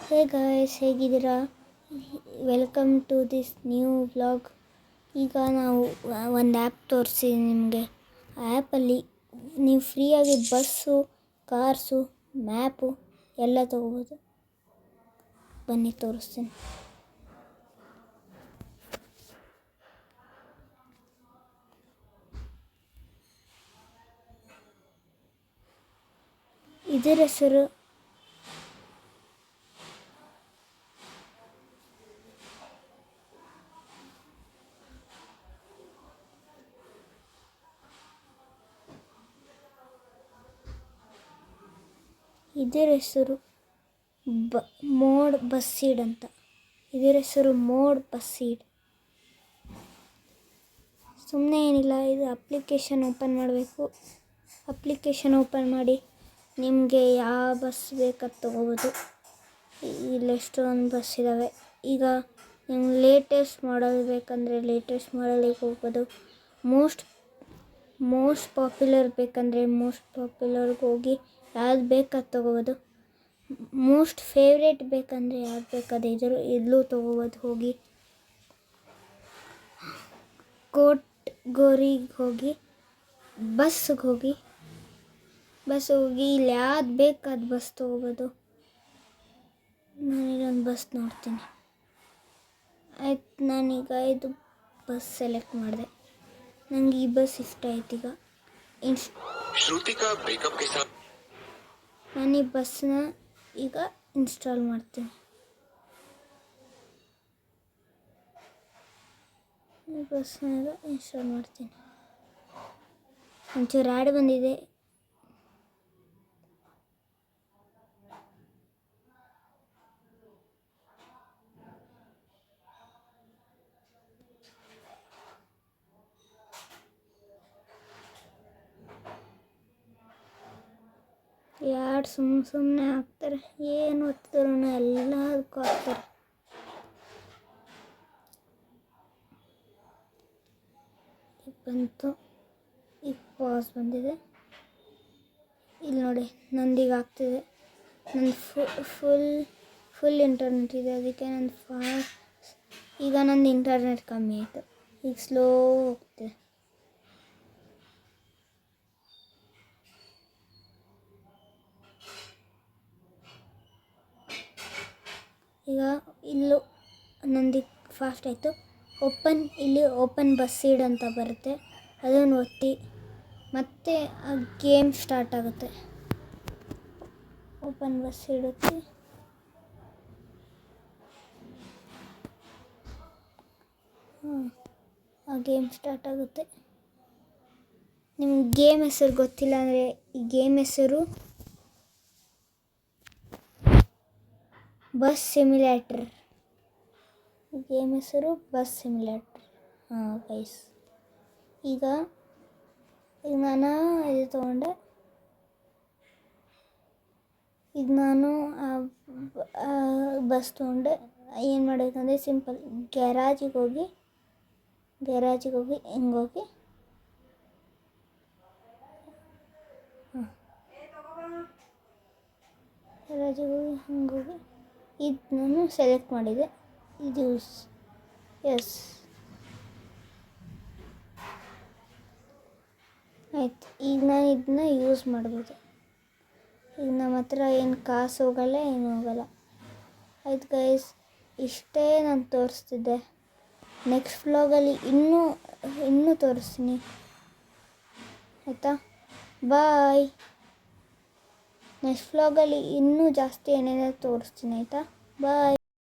ಹೇ guys, ಹೇಗಿದ್ದೀರಾ? Welcome to this new vlog. ಈಗ ನಾವು ಒಂದು ಆ್ಯಪ್ ತೋರಿಸ್ತೀನಿ ನಿಮಗೆ. ಆ ಆ್ಯಪಲ್ಲಿ ನೀವು ಫ್ರೀಯಾಗಿ ಬಸ್ಸು, ಕಾರ್ಸು, ಮ್ಯಾಪು ಎಲ್ಲ ತೊಗೋಬೋದು. ಬನ್ನಿ ತೋರಿಸ್ತೀನಿ. ಇದರ ಹೆಸರು ಮೋಡ್ ಬಸ್ ಸೀಡ್ ಅಂತ. ಇದರ ಹೆಸರು ಮೋಡ್ ಬಸ್ ಸೀಡ್. ಸುಮ್ಮನೆ ಏನಿಲ್ಲ, ಇದು ಅಪ್ಲಿಕೇಶನ್ ಓಪನ್ ಮಾಡಬೇಕು. ಅಪ್ಲಿಕೇಶನ್ ಓಪನ್ ಮಾಡಿ ನಿಮಗೆ ಯಾವ ಬಸ್ ಬೇಕಾದ ತೊಗೋಬೋದು. ಇಲ್ಲಿ ಎಷ್ಟೊಂದು ಬಸ್ ಇದ್ದಾವೆ. ಈಗ ನಿಮ್ಗೆ ಲೇಟೆಸ್ಟ್ ಮಾಡಲ್ ಬೇಕಂದರೆ ಲೇಟೆಸ್ಟ್ ಮಾಡಲಿಗೆ ಹೋಗ್ಬೋದು. ಮೋಸ್ಟ್ ಪಾಪ್ಯುಲರ್ ಬೇಕಂದರೆ ಮೋಸ್ಟ್ ಪಾಪ್ಯುಲರ್ಗೆ ಹೋಗಿ ಯಾವ್ದು ಬೇಕಾದ ತೊಗೋಬೋದು. ಮೋಸ್ಟ್ ಫೇವ್ರೇಟ್ ಬೇಕಂದರೆ ಯಾವ್ದು ಬೇಕಾದ ಇಲ್ಲೂ ತೊಗೋಬೋದು. ಹೋಗಿ ಕೋಟ್ಗೋರಿಗೆ ಹೋಗಿ ಬಸ್ಸಿಗೆ ಹೋಗಿ ಇಲ್ಲಿ ಯಾವ್ದು ಬೇಕಾದ ಬಸ್ ತೊಗೋಬೋದು. ನಾನೀಗೊಂದು ಬಸ್ ನೋಡ್ತೀನಿ. ಆಯ್ತು, ನಾನೀಗ ಇದು ಬಸ್ ಸೆಲೆಕ್ಟ್ ಮಾಡಿದೆ. ನನಗೆ ಈ ಬಸ್ ಇಷ್ಟ ಆಯ್ತು. ಈಗ ನಾನು ಈ ಬಸ್ನ ಈಗ ಇನ್ಸ್ಟಾಲ್ ಮಾಡ್ತೀನಿ. ಒಂಚೂರು ಆ್ಯಡ್ ಬಂದಿದೆ. ಯಾರು ಸುಮ್ಮನೆ ಹಾಕ್ತಾರೆ, ಏನು ಒತ್ತಿದ್ರು ಎಲ್ಲದಕ್ಕೂ ಹಾಕ್ತಾರೆ. ಬಂತು, ಈಗ ಪಾಸ್ ಬಂದಿದೆ. ಇಲ್ಲಿ ನೋಡಿ, ನಂದೀಗ ಆಗ್ತಿದೆ. ನಂದು ಫುಲ್ ಇಂಟರ್ನೆಟ್ ಇದೆ, ಅದಕ್ಕೆ ಈಗ ನಂದು ಇಂಟರ್ನೆಟ್ ಕಮ್ಮಿ ಆಯಿತು. ಈಗ ಸ್ಲೋ ಹೋಗ್ತಿದೆ. ಈಗ ಇಲ್ಲೂ ನಂದೀಗ ಫಾಸ್ಟ್ ಆಯಿತು. ಇಲ್ಲಿ ಓಪನ್ ಬಸ್ ಸೀಡ್ ಅಂತ ಬರುತ್ತೆ, ಅದನ್ನು ಒತ್ತಿ ಮತ್ತೆ ಆ ಗೇಮ್ ಸ್ಟಾರ್ಟ್ ಆಗುತ್ತೆ. ಓಪನ್ ಬಸ್ ಸೀಡ್ ಒತ್ತಿ ಆ ಗೇಮ್ ಸ್ಟಾರ್ಟ್ ಆಗುತ್ತೆ. ನಿಮ್ಗೆ ಗೇಮ್ ಹೆಸರು ಗೊತ್ತಿಲ್ಲ ಅಂದರೆ ಈ ಗೇಮ್ ಹೆಸರು ಬಸ್ ಸಿಮ್ಯುಲೇಟರ್. ಹಾಂ ಗೈಸ್, ಈಗ ನಾನು ಇದು ತೊಗೊಂಡೆ. ಈಗ ನಾನು ಬಸ್ ತೊಗೊಂಡೆ. ಏನು ಮಾಡಬೇಕಂದ್ರೆ ಸಿಂಪಲ್, ಗ್ಯಾರೇಜಿಗೆ ಹೋಗಿ ಹಿಂಗೋಗಿ ಇದು ನಾನು ಸೆಲೆಕ್ಟ್ ಮಾಡಿದೆ. ಇದು ಎಸ್ ಆಯ್ತು. ಈಗ ನಾನು ಇದನ್ನ ಯೂಸ್ ಮಾಡ್ಬೋದು. ಈಗ ನಮ್ಮ ಹತ್ರ ಏನು ಕಾಸು ಹೋಗಲ್ಲ, ಏನು ಹೋಗಲ್ಲ. ಆಯ್ತು ಗೈಸ್, ಇಷ್ಟೇ ನಾನು ತೋರಿಸ್ತಿದ್ದೆ. ನೆಕ್ಸ್ಟ್ ವ್ಲಾಗಲ್ಲಿ ಇನ್ನೂ ತೋರಿಸ್ತೀನಿ, ಆಯಿತಾ? ಬಾಯ್. ನೆಕ್ಸ್ಟ್ ವ್ಲಾಗಲ್ಲಿ ಇನ್ನೂ ಜಾಸ್ತಿ ಏನೇನೋ ತೋರಿಸ್ತೀನಿ, ಆಯಿತಾ? ಬಾಯ್.